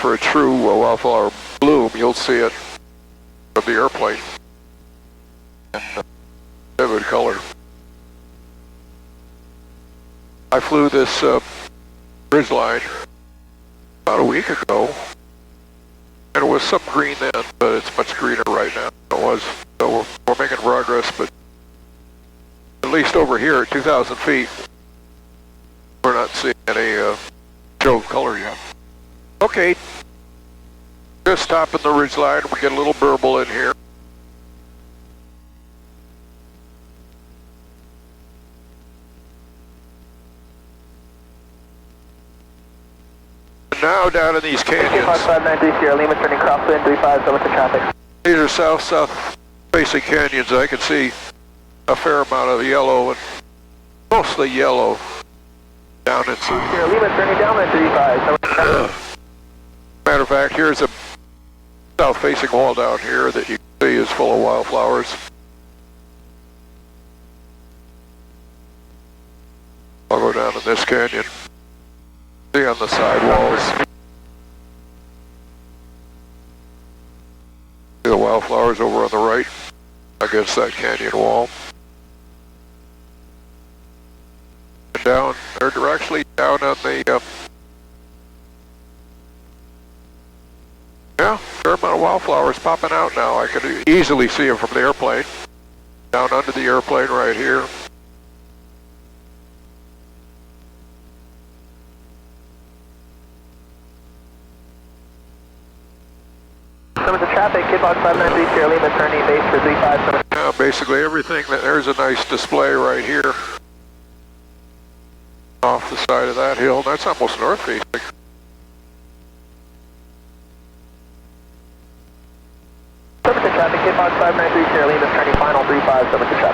for a true wildflower bloom, you'll see it from the airplane. Vivid color. I flew this bridge line about a week ago, and it was some green then, but it's much greener right now than it was. So we're making progress, but at least over here at 2,000 feet, we're not seeing any show of color yet. Okay, just stopping the ridge line. We get a little burble in here. Now down in these canyons. 593 Sierra Lima, turning crosswind 35, with the traffic. These are south-south facing canyons. I can see a fair amount of yellow, and mostly yellow down in Sierra Lima, turning down at 35. Matter of fact, here's a south-facing wall down here that you can see is full of wildflowers. I'll go down in this canyon. See on the side walls. See the wildflowers over on the right against that canyon wall. And down, they're actually down on the, yeah, fair amount of wildflowers popping out now. I could easily see them from the airplane. Down under the airplane right here. Some of the traffic, Kidbox 593 Sierra Lima, turning base for 35. Yeah, basically everything. There's a nice display right here off the side of that hill. That's almost north facing. Some of the traffic, Kidbox 593 Sierra Lima, turning final 35, some of the traffic.